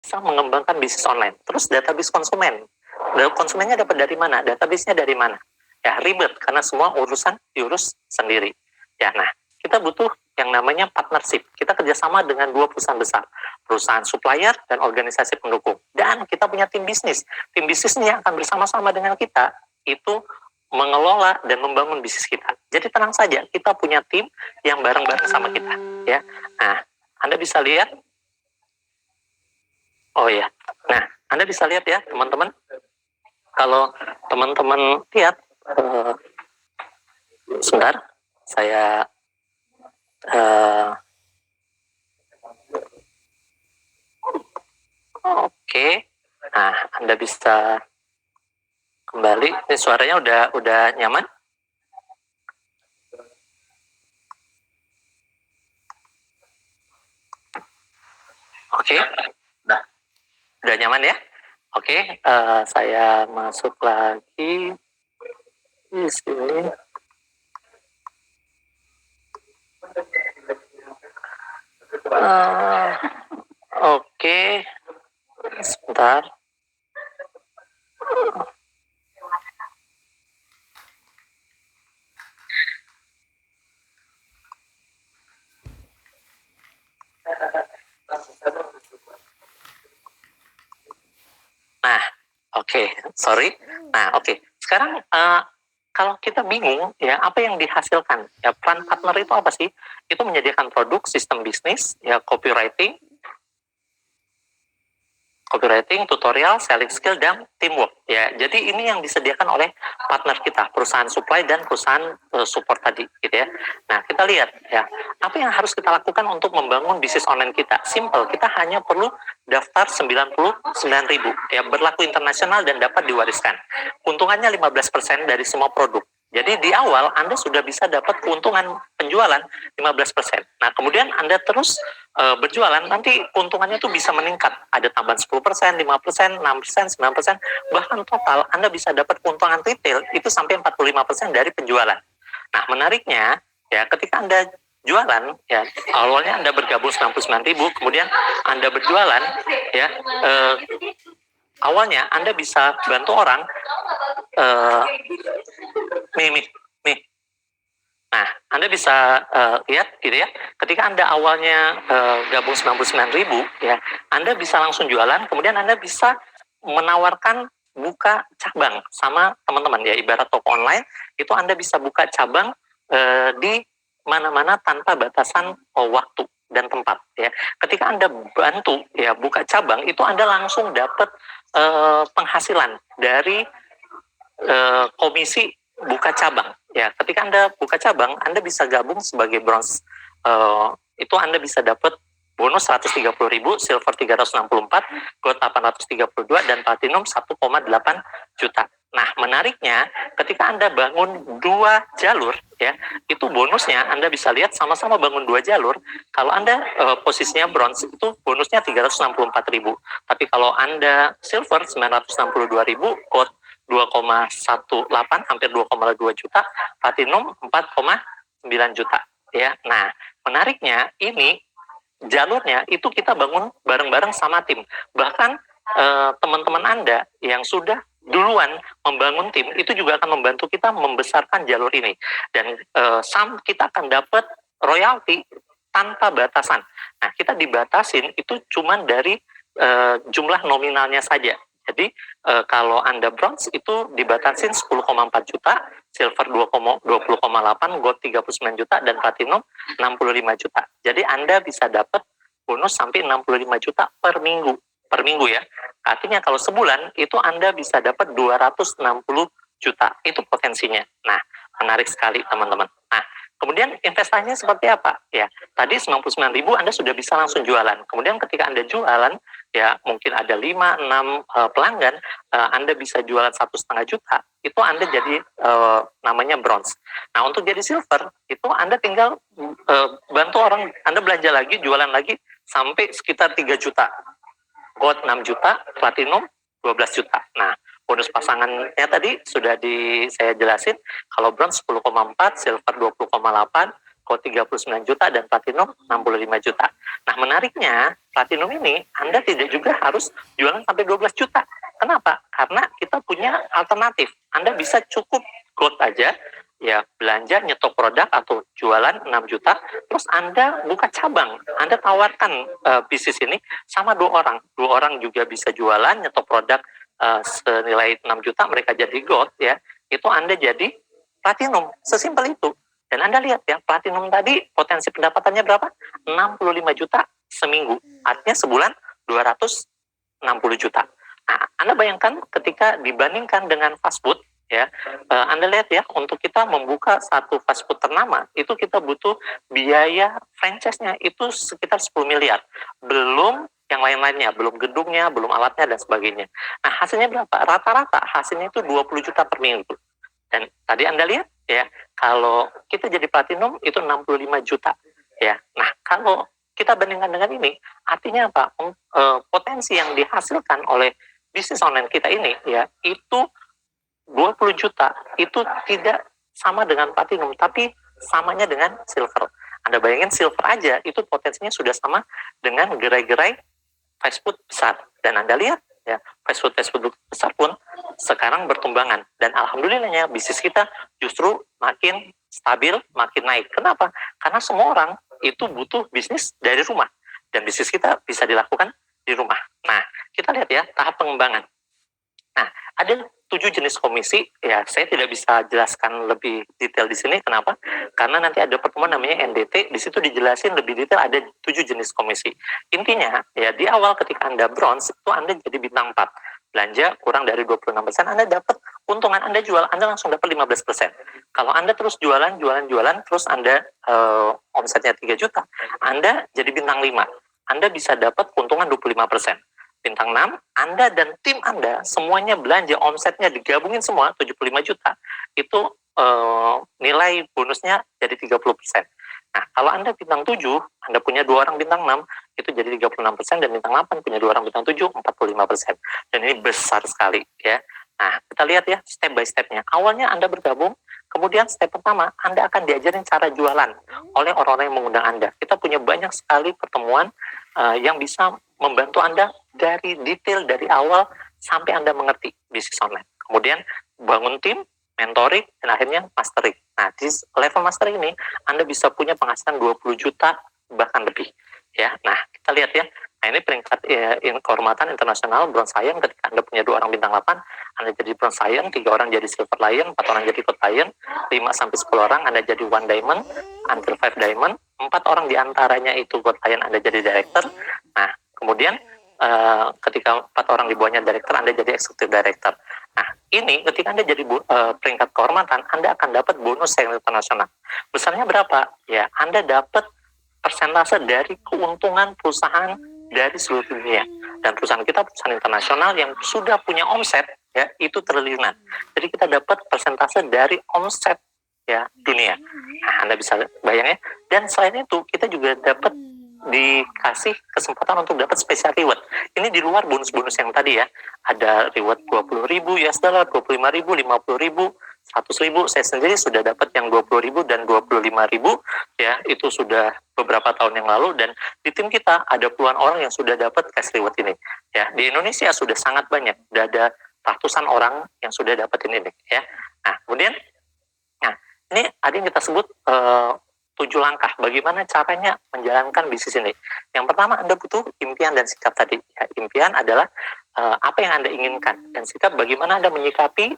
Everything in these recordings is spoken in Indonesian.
bisa mengembangkan bisnis online. Terus database konsumen. Konsumennya dapat dari mana? Database-nya dari mana? Ya, ribet karena semua urusan diurus sendiri. Ya, nah, kita butuh yang namanya partnership. Kita kerjasama dengan 2 perusahaan besar, perusahaan supplier dan organisasi pendukung. Dan kita punya tim bisnis. Tim bisnis ini akan bersama-sama dengan kita itu mengelola dan membangun bisnis kita. Jadi tenang saja, kita punya tim yang bareng-bareng sama kita. Ya, nah, Anda bisa lihat. Oh ya, nah, Anda bisa lihat ya, teman-teman. Kalau teman-teman lihat, sebentar, saya oke. Nah, Anda bisa kembali. Ini suaranya udah nyaman? Oke. Nah, udah nyaman ya? Oke, saya masuk lagi di sini. Oke, sebentar. Nah, oke, sorry. Nah, oke. Sekarang kalau kita bingung ya apa yang dihasilkan, ya peran partner itu apa sih? Itu menyediakan produk, sistem bisnis, ya copywriting, tutorial, selling skill, dan teamwork. Ya, jadi ini yang disediakan oleh partner kita, perusahaan supply dan perusahaan support tadi, gitu ya. Nah, kita lihat ya, apa yang harus kita lakukan untuk membangun bisnis online kita? Simple, kita hanya perlu daftar 99.000, ya, berlaku internasional dan dapat diwariskan. Keuntungannya 15% dari semua produk. Jadi di awal Anda sudah bisa dapat keuntungan penjualan 15%. Nah, kemudian Anda terus berjualan, nanti keuntungannya tuh bisa meningkat. Ada tambahan 10%, 5%, 6%, 9%, bahkan total Anda bisa dapat keuntungan retail itu sampai 45% dari penjualan. Nah, menariknya, ya, ketika Anda jualan, ya, awalnya Anda bergabung 99.000, kemudian Anda berjualan, ya, awalnya Anda bisa bantu orang, nih. Nah, Anda bisa lihat gitu ya, ketika Anda awalnya gabung 99.000, ya, Anda bisa langsung jualan, kemudian Anda bisa menawarkan buka cabang sama teman-teman, ya, ibarat toko online, itu Anda bisa buka cabang di mana-mana tanpa batasan waktu dan tempat, ya. Ketika Anda bantu, ya, buka cabang, itu Anda langsung dapat penghasilan dari komisi buka cabang. Ya, ketika Anda buka cabang, Anda bisa gabung sebagai bronze. Itu Anda bisa dapat bonus 130.000, silver 364, gold 832, dan platinum 1,8 juta. Nah, menariknya, ketika Anda bangun 2 jalur, ya, itu bonusnya Anda bisa lihat sama-sama bangun 2 jalur. Kalau Anda posisinya bronze, itu bonusnya 364.000. Tapi kalau Anda silver 962.000, gold 2,18, hampir 2,2 juta, platinum 4,9 juta, ya. Nah, menariknya ini jalurnya itu kita bangun bareng-bareng sama tim. Bahkan teman-teman Anda yang sudah duluan membangun tim itu juga akan membantu kita membesarkan jalur ini, dan kita akan dapat royalti tanpa batasan. Nah, kita dibatasin itu cuma dari jumlah nominalnya saja. Jadi kalau Anda bronze itu dibatasin 10,4 juta, silver 20,8, gold 39 juta, dan platinum 65 juta. Jadi Anda bisa dapat bonus sampai 65 juta per minggu. Per minggu, ya. Artinya kalau sebulan itu Anda bisa dapat 260 juta. Itu potensinya. Nah, menarik sekali, teman-teman. Nah, kemudian investasinya seperti apa? Ya, tadi 99.000 Anda sudah bisa langsung jualan. Kemudian ketika Anda jualan, ya, mungkin ada 5-6 pelanggan, Anda bisa jualan 1,5 juta, itu Anda jadi namanya bronze. Nah, untuk jadi silver, itu Anda tinggal bantu orang, Anda belanja lagi, jualan lagi, sampai sekitar 3 juta. Gold 6 juta, platinum 12 juta. Nah, bonus pasangannya tadi sudah saya jelasin, kalau bronze 10,4, silver 20,8, Gold 39 juta, dan Platinum 65 juta. Nah, menariknya, Platinum ini Anda tidak juga harus jualan sampai 12 juta. Kenapa? Karena kita punya alternatif. Anda bisa cukup Gold aja, ya belanja nyetok produk atau jualan 6 juta, terus Anda buka cabang, Anda tawarkan bisnis ini sama dua orang juga bisa jualan nyetok produk senilai 6 juta, mereka jadi Gold, ya itu Anda jadi Platinum, sesimpel itu. Dan Anda lihat ya, Platinum tadi potensi pendapatannya berapa? 65 juta seminggu, artinya sebulan 260 juta. Nah, Anda bayangkan ketika dibandingkan dengan fast food, ya, Anda lihat ya, untuk kita membuka satu fast food ternama itu kita butuh biaya franchise-nya itu sekitar 10 miliar, belum yang lain-lainnya, belum gedungnya, belum alatnya dan sebagainya. Nah, hasilnya berapa? Rata-rata hasilnya itu 20 juta per minggu. Dan tadi Anda lihat ya, kalau kita jadi Platinum itu 65 juta ya. Nah, kalau kita bandingkan dengan ini, artinya apa? Potensi yang dihasilkan oleh bisnis online kita ini ya, itu 20 juta itu tidak sama dengan Platinum, tapi samanya dengan Silver. Anda bayangin Silver aja itu potensinya sudah sama dengan gerai-gerai fast food besar. Dan Anda lihat ya, fast food besar pun sekarang bertumbangan. Dan alhamdulillahnya bisnis kita justru makin stabil, makin naik. Kenapa? Karena semua orang itu butuh bisnis dari rumah. Dan bisnis kita bisa dilakukan di rumah. Nah, kita lihat ya tahap pengembangan. Nah, ada 7 jenis komisi, ya saya tidak bisa jelaskan lebih detail di sini. Kenapa? Karena nanti ada pertemuan namanya NDT, di situ dijelasin lebih detail ada 7 jenis komisi. Intinya, ya di awal ketika Anda bronze, itu Anda jadi bintang 4. Belanja kurang dari 26%, Anda dapat keuntungan, Anda jual, Anda langsung dapat 15%. Kalau Anda terus jualan, terus Anda omsetnya 3 juta, Anda jadi bintang 5. Anda bisa dapat keuntungan 25%. Bintang 6, Anda dan tim Anda semuanya belanja, omsetnya digabungin semua 75 juta, itu nilai bonusnya jadi 30%. Nah, kalau Anda bintang 7, Anda punya 2 orang bintang 6, itu jadi 36%, dan bintang 8 punya 2 orang bintang 7, 45%. Dan ini besar sekali ya. Nah, kita lihat ya step by stepnya. Awalnya Anda bergabung, kemudian step pertama, Anda akan diajarin cara jualan oleh orang-orang yang mengundang Anda. Kita punya banyak sekali pertemuan yang bisa membantu Anda dari detail, dari awal sampai Anda mengerti bisnis online. Kemudian bangun tim, mentoring, dan akhirnya mastering. Nah, di level mastering ini Anda bisa punya penghasilan 20 juta bahkan lebih. Ya, nah kita lihat ya. Nah, ini peringkat kehormatan internasional Bronze Lion. Ketika Anda punya 2 orang bintang 8, Anda jadi Bronze Lion, 3 orang jadi Silver Lion, 4 orang jadi Gold Lion, 5-10 orang Anda jadi One Diamond, until 5 Diamond, 4 orang diantaranya itu Gold Lion, Anda jadi Director. Nah, kemudian ketika 4 orang di bawahnya Director, Anda jadi Executive Director. Nah, ini ketika Anda jadi peringkat kehormatan, Anda akan dapat bonus yang internasional. Besarnya berapa? Ya, Anda dapat persentase dari keuntungan perusahaan dari seluruh dunia. Dan perusahaan kita perusahaan internasional yang sudah punya omset ya itu triliunan. Jadi kita dapat persentase dari omset ya dunia. Nah, Anda bisa bayangin. Dan selain itu kita juga dapat dikasih kesempatan untuk dapat special reward. Ini di luar bonus-bonus yang tadi ya. Ada reward 20.000 US dollar, 25.000, 50.000, 100.000. Saya sendiri sudah dapat yang 20.000 dan 25.000 ya. Itu sudah beberapa tahun yang lalu, dan di tim kita ada puluhan orang yang sudah dapat cash reward ini. Ya, di Indonesia sudah sangat banyak. Sudah ada ratusan orang yang sudah dapetin ini ya. Nah, kemudian ini ada yang kita sebut 7 langkah bagaimana caranya menjalankan bisnis ini. Yang pertama, Anda butuh impian dan sikap tadi. Ya, impian adalah apa yang Anda inginkan, dan sikap bagaimana Anda menyikapi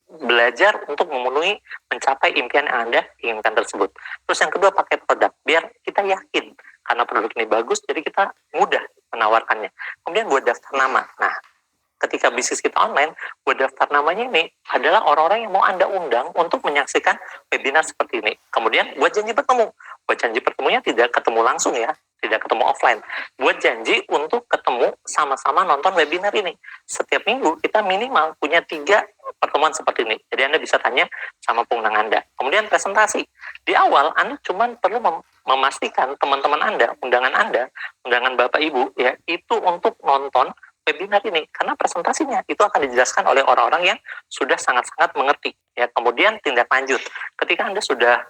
belajar untuk memenuhi, mencapai impian yang Anda inginkan tersebut. Terus yang kedua, pakai produk. Biar kita yakin karena produk ini bagus, jadi kita mudah menawarkannya. Kemudian buat daftar nama. Nah, ketika bisnis kita online, buat daftar namanya ini adalah orang-orang yang mau Anda undang untuk menyaksikan webinar seperti ini. Kemudian buat janji bertemu. Buat janji pertemunya tidak ketemu langsung ya, tidak ketemu offline. Buat janji untuk ketemu sama-sama nonton webinar ini. Setiap minggu kita minimal punya 3 pertemuan seperti ini. Jadi Anda bisa tanya sama pengundang Anda. Kemudian presentasi. Di awal Anda cuma perlu memastikan teman-teman Anda, undangan Bapak Ibu ya, itu untuk nonton webinar ini, karena presentasinya itu akan dijelaskan oleh orang-orang yang sudah sangat-sangat mengerti ya. Kemudian tindak lanjut, ketika Anda sudah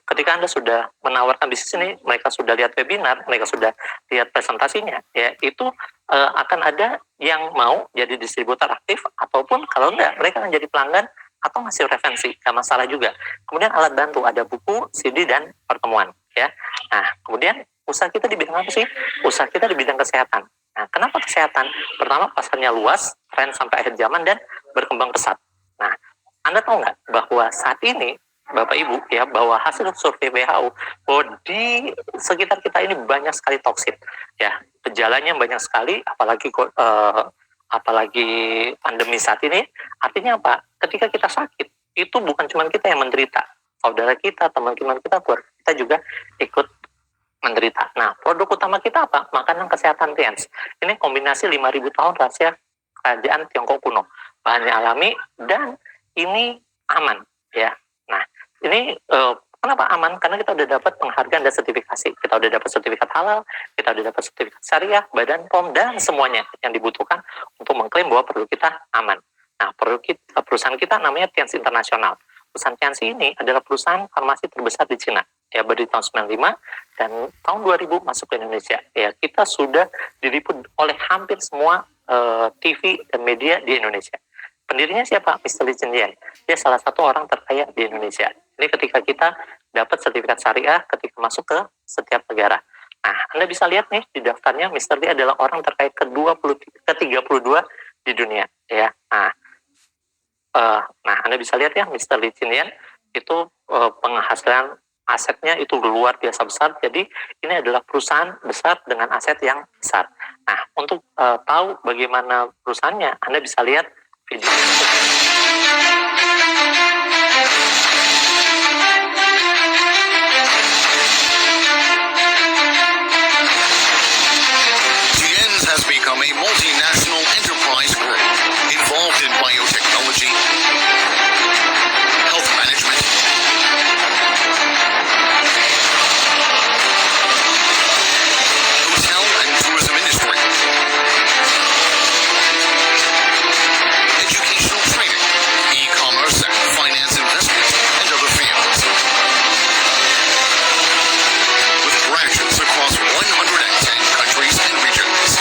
ketika Anda sudah menawarkan bisnis ini, mereka sudah lihat webinar, mereka sudah lihat presentasinya, ya itu akan ada yang mau jadi distributor aktif, ataupun kalau enggak, mereka akan jadi pelanggan atau ngasih referensi, nggak masalah juga. Kemudian alat bantu, ada buku, CD, dan pertemuan. Ya, nah kemudian usaha kita di bidang apa sih? Usaha kita di bidang kesehatan. Nah, kenapa kesehatan? Pertama, pasarnya luas, tren sampai akhir zaman, dan berkembang pesat. Nah, Anda tahu nggak bahwa saat ini, Bapak Ibu, ya, bahwa hasil survei WHO, bahwa di sekitar kita ini banyak sekali toksin. Ya, gejalanya banyak sekali, apalagi pandemi saat ini. Artinya apa? Ketika kita sakit, itu bukan cuma kita yang menderita. Saudara kita, teman-teman kita, keluarga kita juga ikut menderita. Nah, produk utama kita apa? Makanan kesehatan TIANS. Ini kombinasi 5.000 tahun rahasia kerajaan Tiongkok kuno. Bahannya alami dan ini aman, ya. Nah, ini kenapa aman? Karena kita udah dapat penghargaan dan sertifikasi. Kita udah dapat sertifikat halal, kita udah dapat sertifikat syariah, Badan POM, dan semuanya yang dibutuhkan untuk mengklaim bahwa produk kita aman. Nah, perusahaan kita namanya TIANS Internasional. Perusahaan TIANS ini adalah perusahaan farmasi terbesar di Cina. Ya, berdiri tahun 95 dan tahun 2000 masuk ke Indonesia. Ya, kita sudah diliput oleh hampir semua TV dan media di Indonesia. Pendirinya siapa? Mr. Lee Cheng Yan. Dia salah satu orang terkaya di Indonesia. Ini ketika kita dapat sertifikat syariah ketika masuk ke setiap negara. Nah, Anda bisa lihat nih di daftarnya, Mr. Lee adalah orang terkaya ke-32 di dunia. Ya, nah, Anda bisa lihat ya, Mr. Lee Cheng Yan itu penghasilan asetnya itu luar biasa besar. Jadi ini adalah perusahaan besar dengan aset yang besar. Nah, untuk tahu bagaimana perusahaannya, Anda bisa lihat video ini. TIANS has become a multinational enterprise group involved in biotechnology, health management, hotel and tourism industry, educational training, e-commerce and finance investment, and other fields. With branches across 110 countries and regions.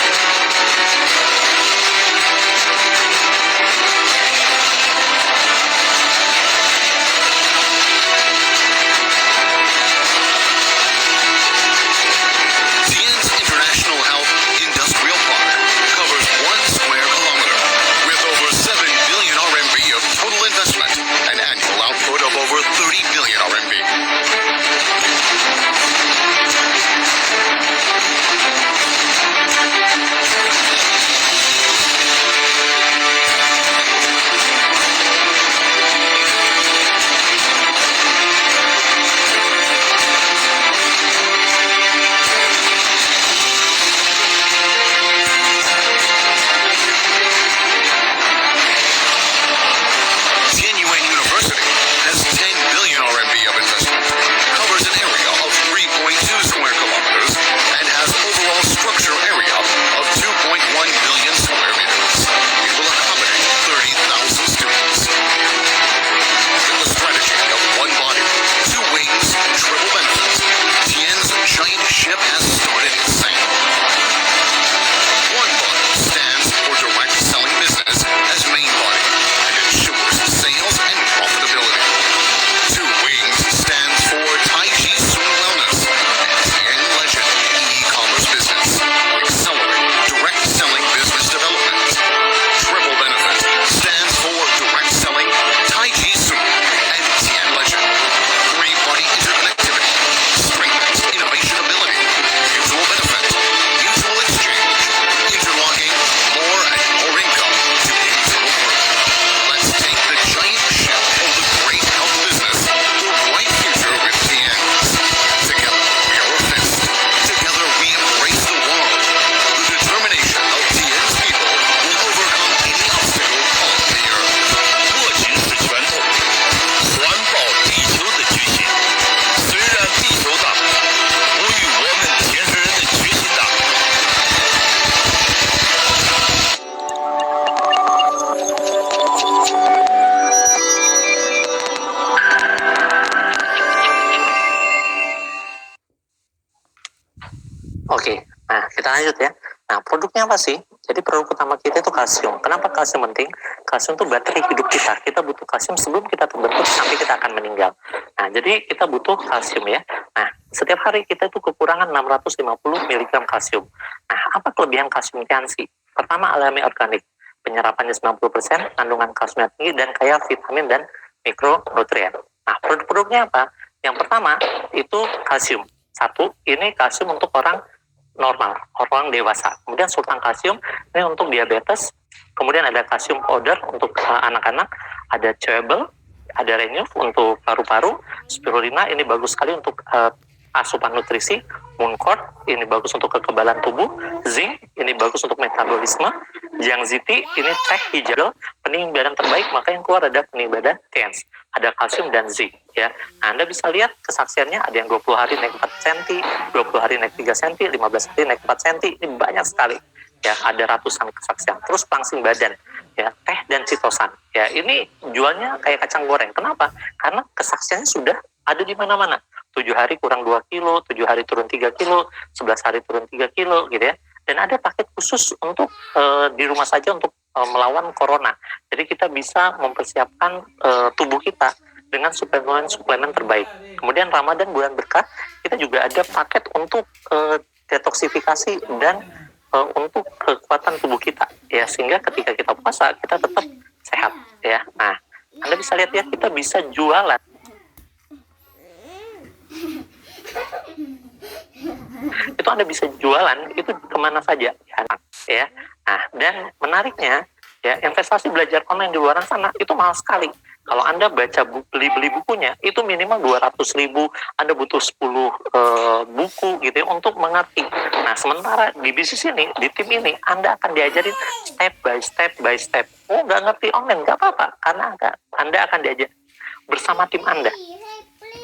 lanjut ya. Nah, produknya apa sih? Jadi produk utama kita itu kalsium. Kenapa kalsium penting? Kalsium itu baterai hidup kita. Kita butuh kalsium sebelum kita terbentuk sampai kita akan meninggal. Nah, jadi kita butuh kalsium ya. Nah, setiap hari kita itu kekurangan 650 mg kalsium. Nah, apa kelebihan kalsium Tiansi? Pertama, alami organik. Penyerapannya 90%, kandungan kalsiumnya tinggi, dan kaya vitamin dan mikronutrien. Nah, produk-produknya apa? Yang pertama, itu kalsium. Satu, ini kalsium untuk orang normal, orang dewasa. Kemudian sultan kalsium, ini untuk diabetes. Kemudian ada kalsium powder untuk anak-anak. Ada chewable, ada renuf untuk paru-paru. Spirulina, ini bagus sekali untuk asupan nutrisi. Mooncort, ini bagus untuk kekebalan tubuh. Zinc, ini bagus untuk metabolisme. Jiangxiti, ini teh hijau, pening badan terbaik, maka yang keluar ada pening badan TENS. Ada kalsium dan zinc ya. Nah, Anda bisa lihat kesaksiannya, ada yang 20 hari naik 4 cm, 20 hari naik 3 cm, 15 hari naik 4 cm. Ini banyak sekali. Ya, ada ratusan kesaksian. Terus pelangsing badan, ya, teh dan citosan. Ya, ini jualnya kayak kacang goreng. Kenapa? Karena kesaksiannya sudah ada di mana-mana. 7 hari kurang 2 kilo, 7 hari turun 3 kilo, 11 hari turun 3 kilo gitu ya. Dan ada paket khusus untuk di rumah saja untuk melawan corona. Jadi kita bisa mempersiapkan tubuh kita dengan suplemen terbaik. Kemudian Ramadan bulan berkah, kita juga ada paket untuk detoksifikasi dan untuk kekuatan tubuh kita ya, sehingga ketika kita puasa kita tetap sehat ya. Nah, Anda bisa lihat ya, kita bisa jualan. Itu Anda bisa jualan itu kemana saja ya. Nah, dan menariknya ya, investasi belajar online di luar sana itu mahal sekali. Kalau Anda baca beli bukunya itu minimal 200.000, Anda butuh 10 buku gitu ya untuk mengerti. Nah, sementara di bisnis ini, di tim ini, Anda akan diajarin step by step. Oh, nggak ngerti online, nggak apa-apa, karena Anda akan diajar bersama tim Anda.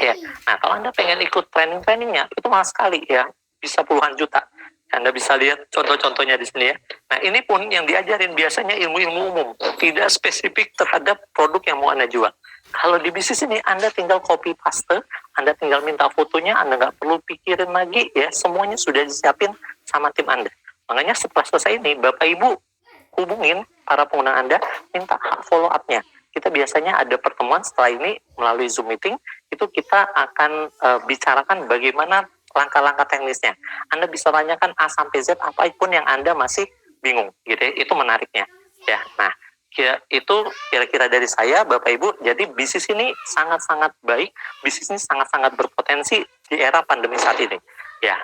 Ya, nah kalau Anda pengen ikut trainingnya itu mahal sekali ya, bisa puluhan juta. Anda bisa lihat contoh-contohnya di sini ya. Nah, ini pun yang diajarin biasanya ilmu-ilmu umum, tidak spesifik terhadap produk yang mau Anda jual. Kalau di bisnis ini Anda tinggal copy paste, Anda tinggal minta fotonya, Anda nggak perlu pikirin lagi ya, semuanya sudah disiapin sama tim Anda. Makanya setelah selesai ini, Bapak Ibu hubungin para pengguna Anda, minta follow up-nya. Kita biasanya ada pertemuan setelah ini melalui Zoom meeting, itu kita akan bicarakan bagaimana langkah-langkah teknisnya. Anda bisa tanyakan A sampai Z apapun yang Anda masih bingung, gitu ya. Itu menariknya. Ya, nah, itu kira-kira dari saya, Bapak Ibu. Jadi bisnis ini sangat-sangat baik, bisnis ini sangat-sangat berpotensi di era pandemi saat ini. Ya,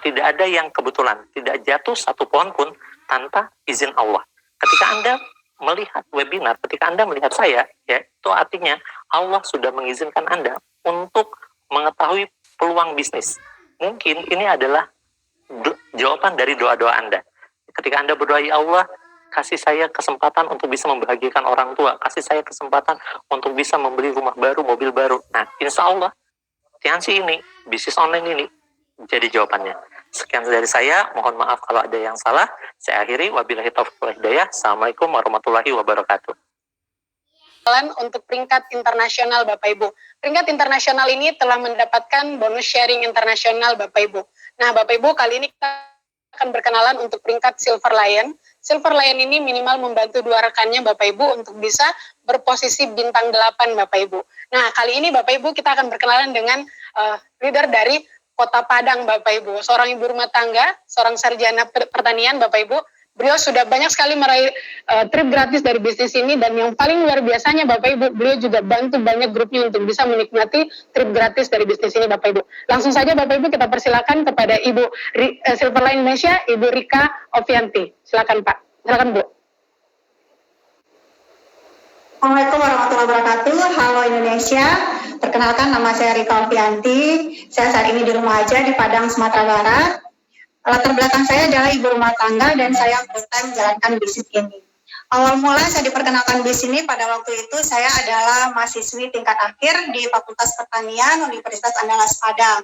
tidak ada yang kebetulan, tidak jatuh satu pohon pun tanpa izin Allah. Ketika Anda melihat webinar, ketika Anda melihat saya, ya, itu artinya Allah sudah mengizinkan Anda untuk mengetahui peluang bisnis. Mungkin ini adalah jawaban dari doa-doa Anda. Ketika Anda berdoa, ya Allah, kasih saya kesempatan untuk bisa membahagiakan orang tua, kasih saya kesempatan untuk bisa membeli rumah baru, mobil baru. Nah, insya Allah, Tiansi ini, bisnis online ini, jadi jawabannya. Sekian dari saya, mohon maaf kalau ada yang salah. Saya akhiri, wabillahi taufiq wal hidayah. Assalamualaikum warahmatullahi wabarakatuh. Untuk peringkat internasional Bapak Ibu. Peringkat internasional ini telah mendapatkan bonus sharing internasional Bapak Ibu. Nah, Bapak Ibu, kali ini kita akan berkenalan untuk peringkat Silver Lion. Silver Lion ini minimal membantu 2 rekannya Bapak Ibu untuk bisa berposisi bintang 8 Bapak Ibu. Nah, kali ini Bapak Ibu kita akan berkenalan dengan leader dari Kota Padang Bapak Ibu, seorang ibu rumah tangga, seorang sarjana pertanian Bapak Ibu. Beliau sudah banyak sekali meraih trip gratis dari bisnis ini, dan yang paling luar biasanya Bapak Ibu, beliau juga bantu banyak grupnya untuk bisa menikmati trip gratis dari bisnis ini Bapak Ibu. Langsung saja Bapak Ibu kita persilakan kepada Ibu Silver Lion Indonesia, Ibu Rika Ovianti. Silakan Pak, silakan Bu. Assalamualaikum warahmatullahi wabarakatuh. Halo Indonesia, perkenalkan nama saya Rika Ovianti. Saya saat ini di rumah aja di Padang, Sumatera Barat. Latar belakang saya adalah ibu rumah tangga dan saya full time menjalankan bisnis ini. Awal mula saya diperkenalkan bisnis ini pada waktu itu saya adalah mahasiswi tingkat akhir di Fakultas Pertanian Universitas Andalas Padang.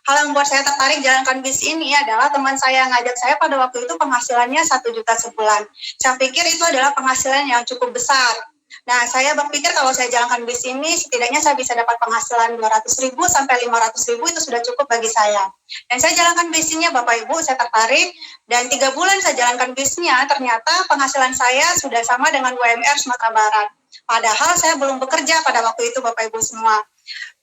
Hal yang membuat saya tertarik jalankan bisnis ini adalah teman saya yang ngajak saya pada waktu itu penghasilannya 1 juta sebulan. Saya pikir itu adalah penghasilan yang cukup besar. Nah, saya berpikir kalau saya jalankan bis ini, setidaknya saya bisa dapat penghasilan 200.000 sampai 500.000 itu sudah cukup bagi saya. Dan saya jalankan bisnya, Bapak Ibu, saya tertarik. Dan 3 bulan saya jalankan bisnya, ternyata penghasilan saya sudah sama dengan UMR Sumatera Barat. Padahal saya belum bekerja pada waktu itu, Bapak Ibu semua.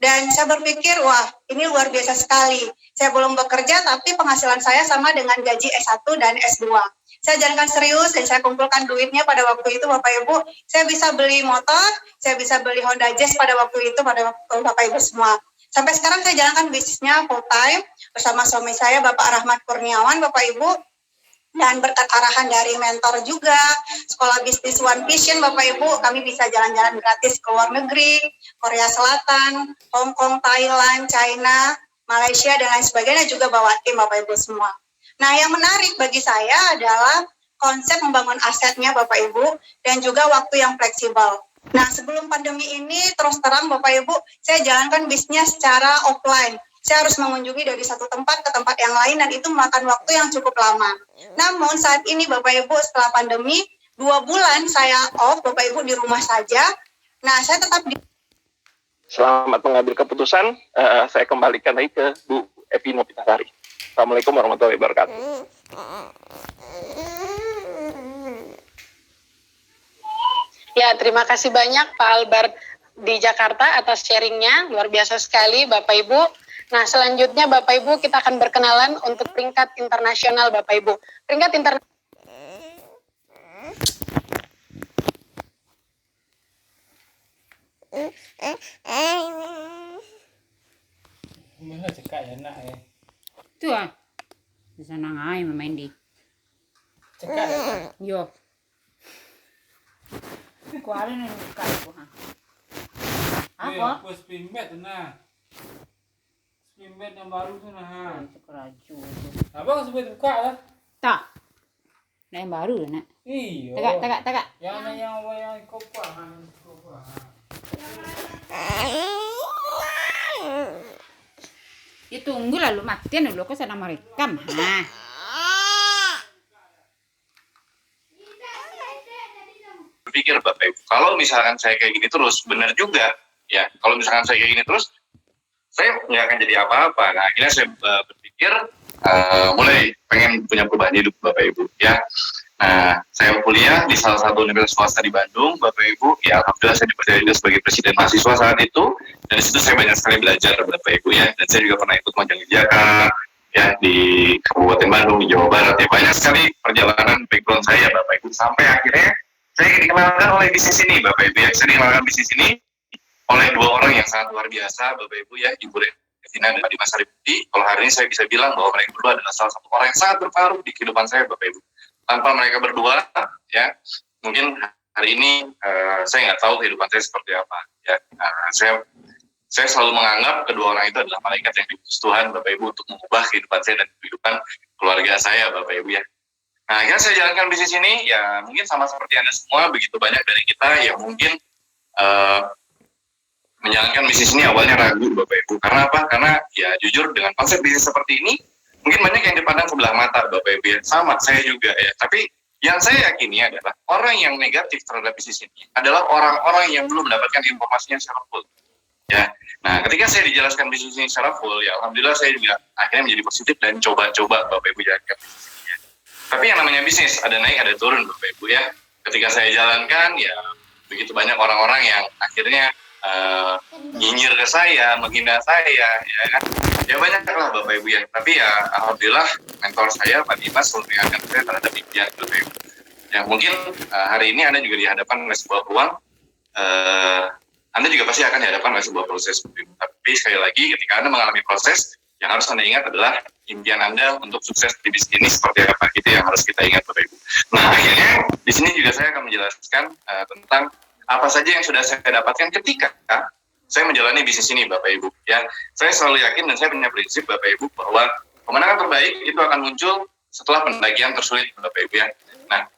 Dan saya berpikir, wah, ini luar biasa sekali. Saya belum bekerja, tapi penghasilan saya sama dengan gaji S1 dan S2. Saya jalankan serius dan saya kumpulkan duitnya pada waktu itu, Bapak Ibu. Saya bisa beli motor, saya bisa beli Honda Jazz pada waktu itu, pada waktu Bapak Ibu semua. Sampai sekarang saya jalankan bisnisnya full time bersama suami saya, Bapak Rahmat Kurniawan, Bapak Ibu. Dan berkat arahan dari mentor juga, Sekolah Bisnis One Vision, Bapak Ibu, kami bisa jalan-jalan gratis ke luar negeri, Korea Selatan, Hong Kong, Thailand, China, Malaysia, dan lain sebagainya, juga bawa tim, Bapak Ibu semua. Nah, yang menarik bagi saya adalah konsep membangun asetnya, Bapak Ibu, dan juga waktu yang fleksibel. Nah, sebelum pandemi ini, terus terang, Bapak Ibu, saya jalankan bisnis secara offline. Saya harus mengunjungi dari satu tempat ke tempat yang lain, dan itu memakan waktu yang cukup lama. Namun, saat ini, Bapak Ibu, setelah pandemi, 2 bulan saya off, Bapak Ibu, di rumah saja. Nah, saya tetap Selamat mengambil keputusan. Saya kembalikan lagi ke Bu Evi Novitasari. Assalamualaikum warahmatullahi wabarakatuh. Ya, terima kasih banyak Pak Albert di Jakarta atas sharingnya, luar biasa sekali Bapak Ibu. Nah, selanjutnya Bapak Ibu kita akan berkenalan untuk peringkat internasional Bapak Ibu. Peringkat internasional. Mana cekak ya nak ya? Tuh ah, di sana ngai main di. Cekak ya. Yo. Kau ada nih buka itu ha? Apa? Aku spimbet nah. Spimbet yang baru tuh nah. Sekeraju. Abang sebut buka lah. Tak. Nah yang baru nak. Iyo. Tagak. Yang kopak han kopak. Ya tunggu lah lu matian dulu kau sana merekam ha. Berpikir Bapak Ibu, kalau misalkan saya kayak gini terus, benar juga ya, kalau misalkan saya kayak gini terus, saya nggak akan jadi apa-apa. Nah, akhirnya saya berpikir mulai pengen punya perubahan hidup Bapak Ibu ya. Nah, saya kuliah di salah satu universitas swasta di Bandung, Bapak Ibu. Ya, alhamdulillah saya dipercaya juga sebagai presiden mahasiswa saat itu. Dan di situ saya banyak sekali belajar Bapak Ibu ya. Dan saya juga pernah ikut magang kebijakan ya di Kabupaten Bandung, di Jawa Barat. Ya, banyak sekali perjalanan background saya Bapak Ibu. Sampai akhirnya saya dikenalkan oleh bisnis ini Bapak Ibu ya. Saya dikenalkan bisnis ini oleh 2 orang yang sangat luar biasa Bapak Ibu ya, Ibu Retina dan Dimas Saripti. Kalau hari ini saya bisa bilang bahwa mereka berdua adalah salah satu orang yang sangat berpengaruh di kehidupan saya Bapak Ibu. Tanpa mereka berdua ya, mungkin hari ini saya nggak tahu kehidupan saya seperti apa ya. Saya selalu menganggap kedua orang itu adalah malaikat yang diutus Tuhan Bapak Ibu untuk mengubah kehidupan saya dan kehidupan keluarga saya Bapak Ibu ya. Nah, akhirnya saya jalankan bisnis ini ya, mungkin sama seperti Anda semua, begitu banyak dari kita yang mungkin menjalankan bisnis ini awalnya ragu Bapak Ibu. Karena apa? Karena ya jujur dengan konsep bisnis seperti ini mungkin banyak yang dipandang sebelah mata Bapak Ibu ya. Sama saya juga ya. Tapi yang saya yakini adalah orang yang negatif terhadap bisnis ini adalah orang-orang yang belum mendapatkan informasinya secara full. Ya. Nah, ketika saya dijelaskan bisnis ini secara full, ya alhamdulillah saya juga akhirnya menjadi positif dan coba-coba Bapak Ibu jalankan bisnis ini ya. Tapi yang namanya bisnis ada naik ada turun Bapak Ibu ya. Ketika saya jalankan ya begitu banyak orang-orang yang akhirnya nyinyir ke saya, menghina saya, ya kan? Ya banyak lah Bapak Ibu ya. Tapi ya alhamdulillah mentor saya Pak Dimas selalu mengingatkan saya terhadap impian Bapak Ibu. Ya mungkin hari ini Anda juga dihadapkan oleh sebuah peluang. Anda juga pasti akan dihadapkan oleh sebuah proses Bapak Ibu. Tapi sekali lagi ketika Anda mengalami proses, yang harus Anda ingat adalah impian Anda untuk sukses di bisnis ini seperti apa, itu yang harus kita ingat Bapak Ibu. Nah akhirnya di sini juga saya akan menjelaskan tentang apa saja yang sudah saya dapatkan ketika saya menjalani bisnis ini Bapak Ibu ya. Saya selalu yakin dan saya punya prinsip Bapak Ibu bahwa kemenangan terbaik itu akan muncul setelah pendakian tersulit Bapak Ibu ya. Nah,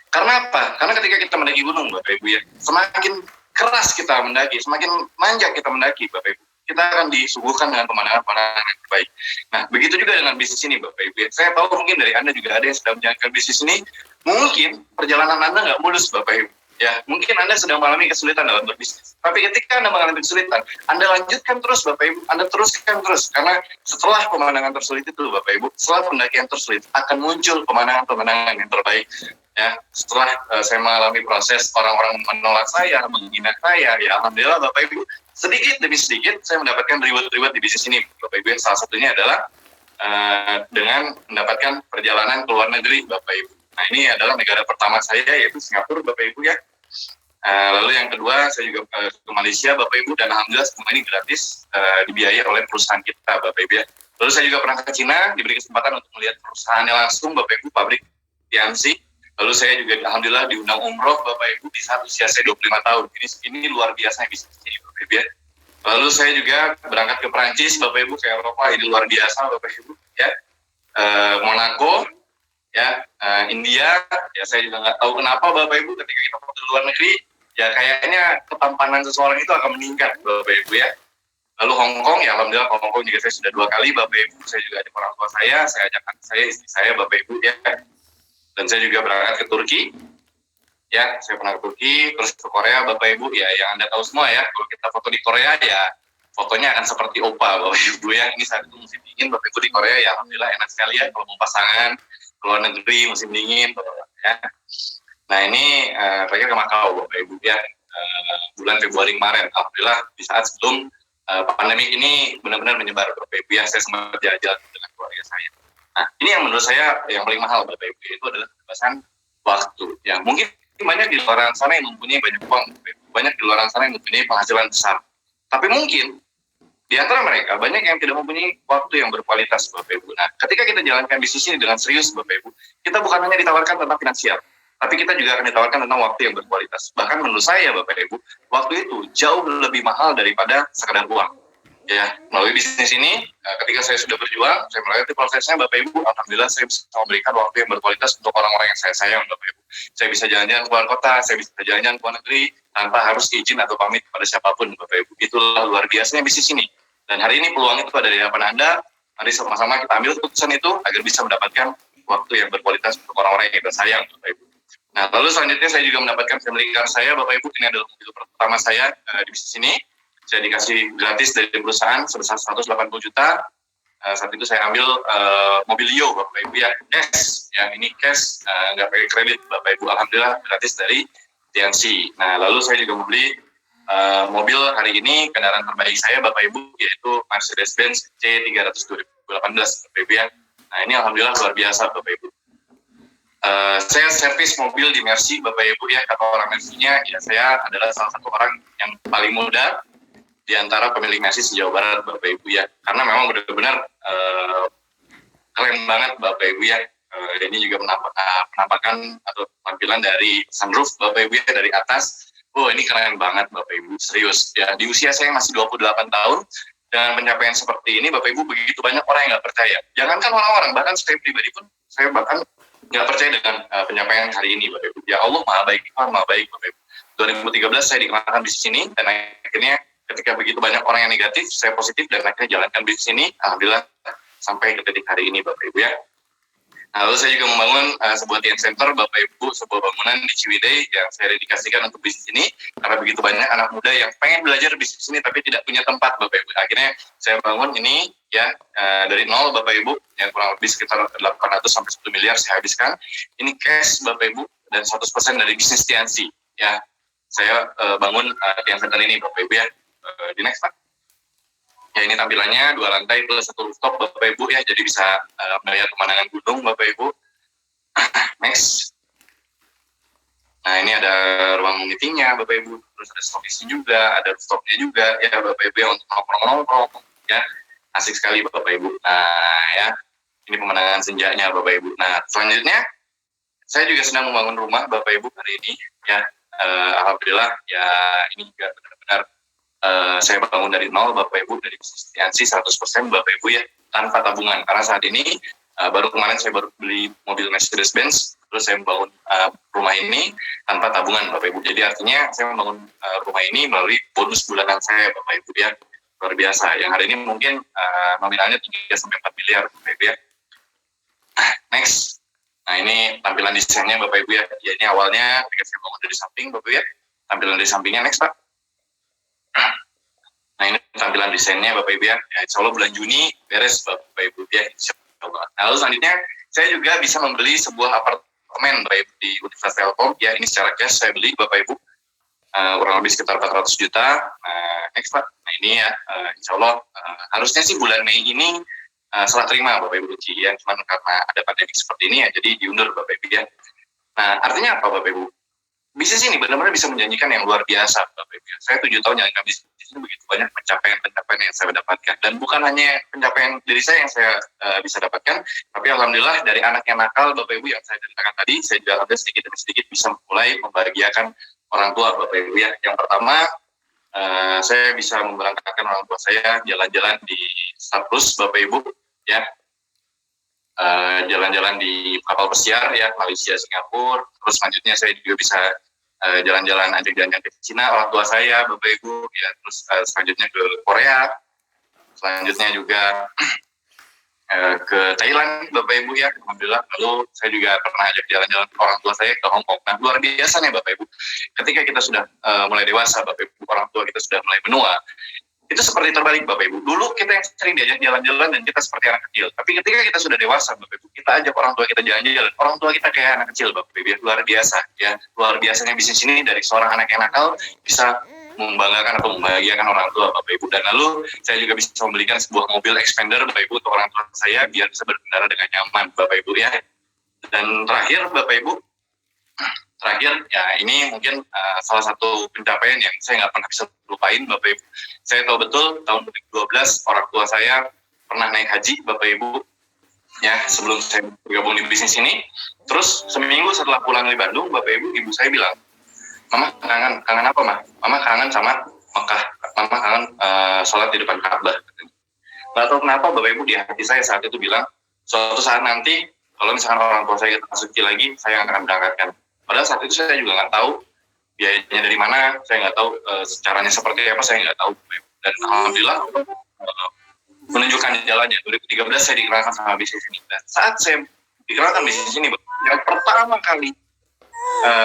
karena apa? Karena ketika kita mendaki gunung Bapak Ibu ya, semakin keras kita mendaki, semakin manjak kita mendaki Bapak Ibu, kita akan disuguhkan dengan pemandangan-pemandangan yang terbaik. Nah, begitu juga dengan bisnis ini Bapak Ibu ya. Saya tahu mungkin dari Anda juga ada yang sedang menjalankan bisnis ini, mungkin perjalanan Anda nggak mulus Bapak Ibu. Ya, mungkin Anda sedang mengalami kesulitan dalam berbisnis. Tapi ketika Anda mengalami kesulitan, Anda lanjutkan terus Bapak Ibu, Anda teruskan terus. Karena setelah pemandangan tersulit itu Bapak Ibu, setelah pendakian tersulit, akan muncul pemandangan-pemandangan yang terbaik. Ya, setelah saya mengalami proses orang-orang menolak saya, menghina saya, ya alhamdulillah Bapak Ibu, sedikit demi sedikit saya mendapatkan reward di bisnis ini. Bapak Ibu, salah satunya adalah dengan mendapatkan perjalanan ke luar negeri Bapak Ibu. Nah, ini adalah negara pertama saya, yaitu Singapura Bapak Ibu ya. Lalu yang kedua saya juga ke Malaysia Bapak Ibu, dan alhamdulillah semua ini gratis, dibiayai oleh perusahaan kita Bapak Ibu ya. Lalu saya juga pernah ke Cina, diberi kesempatan untuk melihat perusahaannya langsung Bapak Ibu, pabrik Tianxi. Lalu saya juga alhamdulillah diundang umroh Bapak Ibu di saat usia saya 25 tahun. Ini luar biasa yang bisa ini Bapak Ibu ya. Lalu saya juga berangkat ke Perancis Bapak Ibu, ke Eropa, ini luar biasa Bapak Ibu ya. Monaco ya, India ya, saya juga nggak tahu kenapa Bapak Ibu ketika kita foto di luar negeri ya kayaknya ketampanan seseorang itu akan meningkat Bapak Ibu ya. Lalu Hong Kong ya, alhamdulillah Hong Kong juga saya sudah 2 kali Bapak Ibu. Saya juga ajak orang tua saya ajak anak saya, istri saya Bapak Ibu ya. Dan saya juga berangkat ke Turki ya, saya pernah ke Turki, terus ke Korea Bapak Ibu ya, yang Anda tahu semua ya, kalau kita foto di Korea ya fotonya akan seperti opa Bapak Ibu ya. Ini saat itu musim dingin Bapak Ibu di Korea ya, alhamdulillah enak sekali ya kalau mau pasangan keluar negeri musim dingin ya. Nah ini terakhir ke Makau Bapak Ibu ya, bulan Februari kemarin, alhamdulillah di saat sebelum pandemi ini benar-benar menyebar Bapak Ibu ya, saya sempat jalan-jalan dengan keluarga saya. Nah ini yang menurut saya yang paling mahal Bapak Ibu, itu adalah kebebasan waktu ya. Mungkin banyak di luar sana yang mempunyai banyak uang, banyak di luar sana yang mempunyai penghasilan besar, tapi mungkin di antara mereka banyak yang tidak mempunyai waktu yang berkualitas Bapak Ibu. Nah, ketika kita jalankan bisnis ini dengan serius Bapak Ibu, kita bukan hanya ditawarkan tentang finansial, tapi kita juga akan ditawarkan tentang waktu yang berkualitas. Bahkan menurut saya Bapak Ibu, waktu itu jauh lebih mahal daripada sekedar uang. Ya, melalui bisnis ini, ketika saya sudah berjuang, saya melewati prosesnya Bapak Ibu, alhamdulillah saya bisa memberikan waktu yang berkualitas untuk orang-orang yang saya sayang Bapak Ibu. Saya bisa jalan-jalan ke luar kota, saya bisa jalan-jalan ke luar negeri, tanpa harus izin atau pamit kepada siapapun Bapak Ibu. Itulah luar biasanya bisnis ini. Dan hari ini peluang itu ada di hadapan Anda, mari sama-sama kita ambil keputusan itu agar bisa mendapatkan waktu yang berkualitas untuk orang-orang yang kita sayang Bapak Ibu. Nah, lalu selanjutnya saya juga mendapatkan family car saya Bapak Ibu, ini adalah mobil pertama saya di bisnis ini. Saya dikasih gratis dari perusahaan sebesar 180 juta. Saat itu saya ambil Mobilio Bapak Ibu ya, cash. Yang ini cash, nggak pakai kredit Bapak Ibu, alhamdulillah gratis dari Tianxi. Nah, lalu saya juga membeli mobil hari ini, kendaraan terbaik saya Bapak Ibu, yaitu Mercedes-Benz C300 2018 Bapak Ibu ya. Nah ini alhamdulillah luar biasa Bapak Ibu. Saya servis mobil di Mercy Bapak Ibu ya, kata orang Mercy-nya ya, saya adalah salah satu orang yang paling muda di antara pemilik Mercy se-Jawa Barat Bapak Ibu ya, karena memang benar-benar keren banget Bapak Ibu ya. Ini juga penampakan atau tampilan dari sunroof Bapak Ibu ya, dari atas. Oh ini keren banget Bapak Ibu, serius ya. Di usia saya masih 28 tahun, dengan pencapaian seperti ini Bapak Ibu, begitu banyak orang yang nggak percaya. Jangankan orang-orang, bahkan saya pribadi pun, saya bahkan nggak percaya dengan pencapaian hari ini Bapak Ibu. Ya Allah maha baik, maha baik Bapak Ibu. 2013 saya dikenalkan bisnis ini, dan akhirnya ketika begitu banyak orang yang negatif, saya positif dan akhirnya jalankan bisnis ini, alhamdulillah sampai ke titik hari ini Bapak Ibu ya. Nah, lalu saya juga membangun sebuah TN Center Bapak Ibu, sebuah bangunan di Ciwidey yang saya dedikasikan untuk bisnis ini, karena begitu banyak anak muda yang pengen belajar bisnis ini tapi tidak punya tempat Bapak Ibu. Akhirnya saya bangun ini ya dari nol Bapak Ibu, yang kurang lebih sekitar 800 sampai 1 miliar saya habiskan. Ini cash Bapak Ibu, dan 100% dari bisnis Tianxi ya. Saya bangun TN Center ini Bapak Ibu ya. Di next Pak. Ya ini tampilannya 2 lantai plus 1 rooftop Bapak Ibu ya, jadi bisa melihat pemandangan gunung Bapak Ibu. Next. Nah ini ada ruang meetingnya Bapak Ibu, terus ada stokisnya juga, ada rooftopnya juga ya Bapak Ibu ya, untuk nongkrong-nongkrong ya, asik sekali Bapak Ibu. Nah ya, ini pemandangan senjanya Bapak Ibu. Nah selanjutnya saya juga sedang membangun rumah Bapak Ibu hari ini ya. Alhamdulillah ya, ini juga benar-benar saya bangun dari nol Bapak Ibu, dari bisnis Tianxi 100% Bapak Ibu ya, tanpa tabungan. Karena saat ini baru kemarin saya baru beli mobil Mercedes-Benz, terus saya membangun rumah ini tanpa tabungan Bapak Ibu. Jadi artinya saya membangun rumah ini melalui bonus bulanan saya Bapak Ibu ya, luar biasa. Yang hari ini mungkin nominalnya 3-4 miliar Bapak Ibu ya. Next. Nah, ini tampilan desainnya Bapak Ibu ya. Ya, ini awalnya ketika saya bangun dari samping Bapak Ibu ya. Tampilan dari sampingnya, next Pak. Nah, ini tampilan desainnya Bapak Ibu ya. Insya Allah bulan Juni beres Bapak Ibu ya. Insya Allah. Nah, lalu selanjutnya saya juga bisa membeli sebuah apartemen Bapak Ibu di Universitas Telkom ya. Ini secara cash saya beli Bapak Ibu. Kurang lebih sekitar 400 juta. Next Pak. Nah, ini ya. Insya Allah harusnya sih bulan Mei ini serah terima Bapak Ibu ya. Cuman karena ada pandemi seperti ini ya, jadi diundur Bapak Ibu ya. Nah, artinya apa Bapak Ibu? Bisnis ini benar-benar bisa menjanjikan yang luar biasa Bapak Ibu. Saya 7 tahun jalankan bisnis ini, begitu banyak pencapaian-pencapaian yang saya dapatkan. Dan bukan hanya pencapaian diri saya yang saya bisa dapatkan, tapi alhamdulillah dari anak yang nakal Bapak Ibu yang saya ceritakan tadi, saya juga ada sedikit demi sedikit bisa mulai membahagiakan orang tua Bapak Ibu ya. Yang pertama, saya bisa memberangkatkan orang tua saya jalan-jalan di Star Plus Bapak Ibu ya. Jalan-jalan di kapal pesiar ya, Malaysia, Singapura. Terus selanjutnya saya juga bisa jalan-jalan ajak jalan-jalan ke Cina orang tua saya Bapak Ibu ya. Terus selanjutnya ke Korea, selanjutnya juga ke Thailand Bapak Ibu ya, alhamdulillah. Lalu saya juga pernah ajak jalan-jalan orang tua saya ke Hong Kong. Nah, luar biasanya Bapak Ibu, ketika kita sudah mulai dewasa Bapak Ibu, orang tua kita sudah mulai menua, itu seperti terbalik Bapak Ibu. Dulu kita yang sering diajak jalan-jalan dan kita seperti anak kecil. Tapi ketika kita sudah dewasa Bapak Ibu, kita ajak orang tua kita jalan-jalan, orang tua kita kayak anak kecil Bapak Ibu ya. Luar biasa ya. Luar biasanya bisnis ini dari seorang anak yang nakal bisa membanggakan atau membahagiakan orang tua Bapak Ibu. Dan lalu saya juga bisa membelikan sebuah mobil expander Bapak Ibu untuk orang tua saya biar bisa berkendara dengan nyaman Bapak Ibu ya. Dan terakhir Bapak Ibu, ya ini mungkin salah satu pencapaian yang saya nggak pernah bisa lupain Bapak Ibu. Saya tahu betul tahun 2012 orang tua saya pernah naik haji Bapak Ibu ya, sebelum saya bergabung di bisnis ini. Terus seminggu setelah pulang dari Bandung Bapak Ibu, ibu saya bilang, Mama kangen apa Mah? Mama kangen sama Mekah, Mama kangen sholat di depan Ka'bah. Nggak tahu kenapa Bapak Ibu di hati saya saat itu bilang, suatu saat nanti kalau misalkan orang tua saya suci lagi, saya akan berangkatkan. Padahal saat itu saya juga nggak tahu biayanya dari mana, saya nggak tahu caranya seperti apa, saya nggak tahu. Dan alhamdulillah menunjukkan jalannya. 2013 saya dikenalkan sama bisnis ini. Dan saat saya dikenalkan bisnis ini, yang pertama kali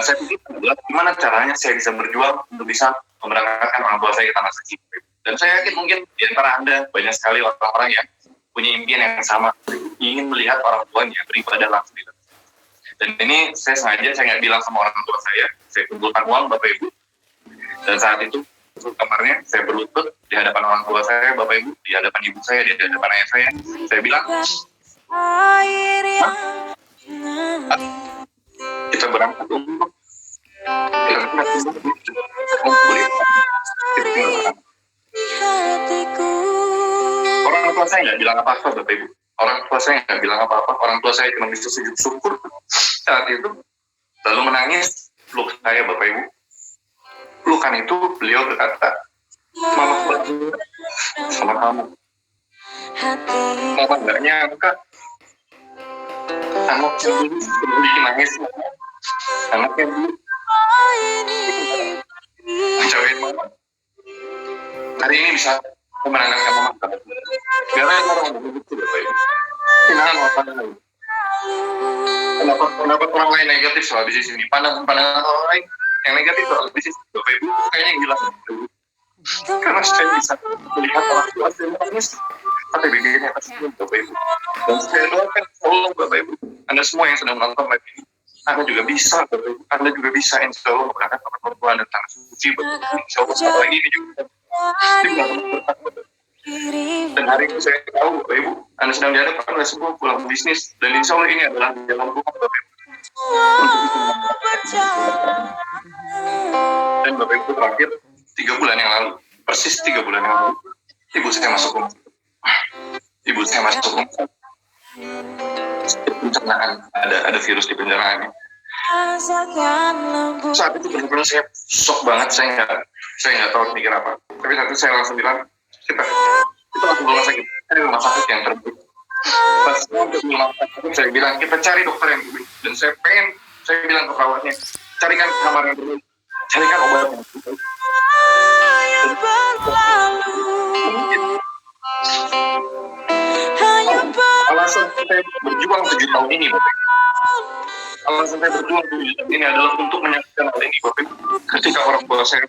saya pikir adalah gimana caranya saya bisa berjuang untuk bisa memberangkatkan orang tua saya ke tanah suci. Dan saya yakin mungkin di antara Anda banyak sekali orang-orang yang punya impian yang sama, ingin melihat orang tuanya beribadah langsung di tanah. Dan ini saya sengaja, saya nggak bilang sama orang tua saya kumpulkan uang Bapak Ibu. Dan saat itu kamarnya saya berlutut di hadapan orang tua saya Bapak Ibu, di hadapan ibu saya, di hadapan ayah saya bilang, kita berangkat untuk orang tua saya nggak bilang apa-apa Bapak Ibu. Orang tua saya nggak bilang apa-apa. Orang tua saya cuma bisa sujud syukur saat itu, lalu menangis peluk saya Bapak Ibu. Pelukan itu beliau berkata, Mama bangga sama kamu. Mama nggak nyangka anak yang dulu sebelum nangis, anak yang dulu ngecewain Mama, hari ini bisa memenangkan Mama. Karena orang begitu Bapak Ibu. Kenapa orang lain negatif soal bisnis ini? Pandangan orang lain yang negatif soal bisnis Bapak Ibu kayaknya yang gila. Karena saya bisa melihat orang tua saya menangis, tapi bibirnya tersenyum Bapak Ibu. Dan saya doakan tolong Bapak Ibu, Anda semua yang sedang menonton live ini, Anda juga bisa Bapak Ibu. Anda juga bisa insya Allah berangkat sama orang tua dan tanah suci Bapak Ibu. Insya Allah sebentar lagi ini juga dan hari ini saya tahu Bapak Ibu, Anda sedang dihadapkan oleh sebuah pulang bisnis, dan insya Allah ini adalah jalan Tuhan Bapak Ibu. Dan Bapak Ibu terakhir 3 bulan yang lalu, persis 3 bulan yang lalu, ibu saya masuk rumah. Pencernaan, ada virus di pencernaannya. Saat itu benar-benar saya shock banget, saya nggak tahu mikir apa. Tapi saat itu saya langsung bilang, kita langsung rumah sakit, cari rumah sakit yang terbaik. Pas untuk rumah sakit saya bilang, kita cari dokter yang terbaik. Dan saya bilang ke perawatnya, carikan kamar yang terbaik, carikan obat yang terbaik. Alasan saya berjuang 7 tahun ini, Bapak. alasan saya berjuang ini adalah untuk menyaksikan hal ini Bapak Ibu. Ketika orang tua saya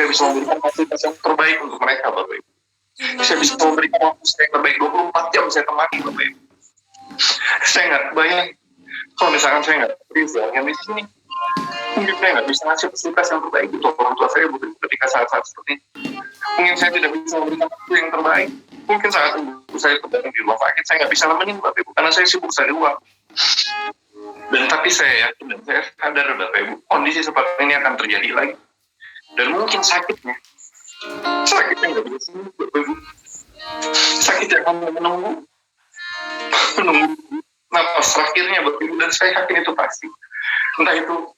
bisa memberikan fasilitas yang terbaik untuk mereka Bapak Ibu. Saya bisa memberikan waktu saya yang terbaik 24 jam saya temani Bapak Ibu. Saya nggak bayang kalau misalkan saya nggak bisa yang di sini, mungkin saya nggak bisa ngasih fasilitas yang terbaik untuk orang tua saya ketika saat-saat seperti ini. Mungkin saya tidak bisa memberikan waktu yang terbaik. Mungkin saat ibu saya sedang di rumah sakit, saya nggak bisa nemenin Bapak Ibu karena saya sibuk cari uang. Dan tapi saya yakin dan saya sadar Bapak Ibu, kondisi seperti ini akan terjadi lagi. Dan mungkin sakitnya nggak bisa sembuh Bapak Ibu. Sakit yang akan menunggu napas terakhirnya Bapak Ibu, dan saya yakin itu pasti. Entah itu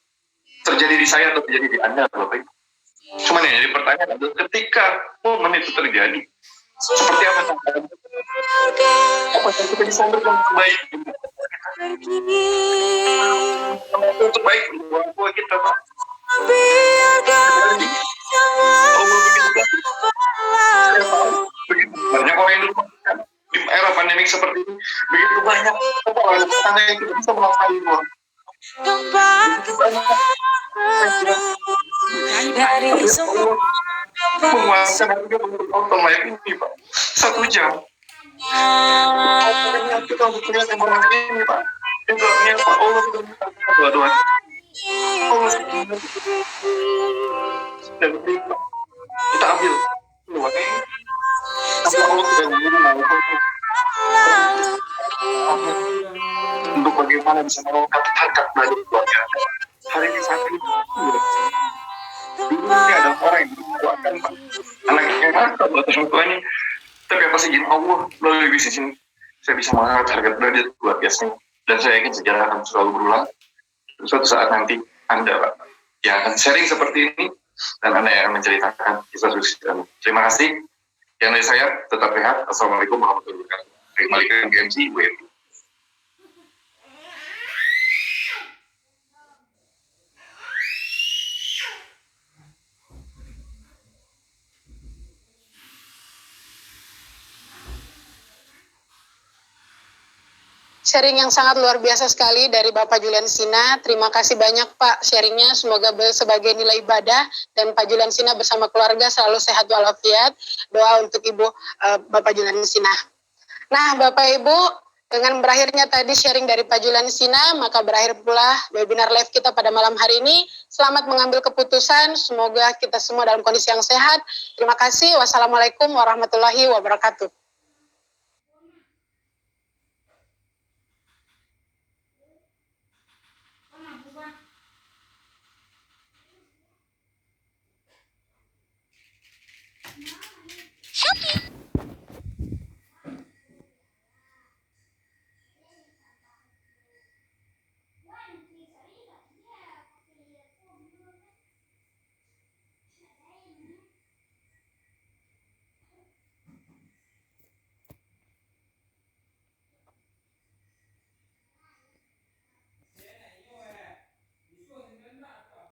terjadi di saya atau terjadi di Anda Bapak Ibu. Cuman yang jadi pertanyaan adalah ketika momen itu terjadi, seperti apa cara apa yang kita bisa berikan terbaik untuk terbaik untuk orang tua kita Pak. Allah begitu banyak orang yang dirugikan di era pandemik seperti ini, begitu banyak orang yang tidak bisa melakukan uang. Dari semua Penguasaan harga untuk nonton live ini Pak 1 jam. Kita untuk melihat yang orang ini Pak. Enggaknya Pak Allah sudah doa. Allah dan kita ambil doa ini. Allah sudah menerima untuk bagaimana bisa mengangkat harkat dari keluarga. Hari ini saat ini dulu ada orang yang mendoakan Pak anaknya mata buat orang tuanya, tapi apa sih izin Allah melalui bisnis ini saya bisa mengangkat harga derajat luar biasa, dan saya yakin sejarah akan selalu berulang. Suatu saat nanti Anda Pak yang akan sharing seperti ini dan Anda yang akan menceritakan kisah sukses Anda. Terima kasih. Yang dari saya tetap sehat. Assalamualaikum warahmatullahi wabarakatuh. Kembali ke GMC WMI. Sharing yang sangat luar biasa sekali dari Bapak Julian Sina. Terima kasih banyak Pak sharingnya. Semoga sebagai nilai ibadah dan Pak Julian Sina bersama keluarga selalu sehat walafiat. Doa untuk Ibu Bapak Julian Sina. Nah Bapak Ibu, dengan berakhirnya tadi sharing dari Pak Julian Sina, maka berakhir pula webinar live kita pada malam hari ini. Selamat mengambil keputusan. Semoga kita semua dalam kondisi yang sehat. Terima kasih. Wassalamualaikum warahmatullahi wabarakatuh.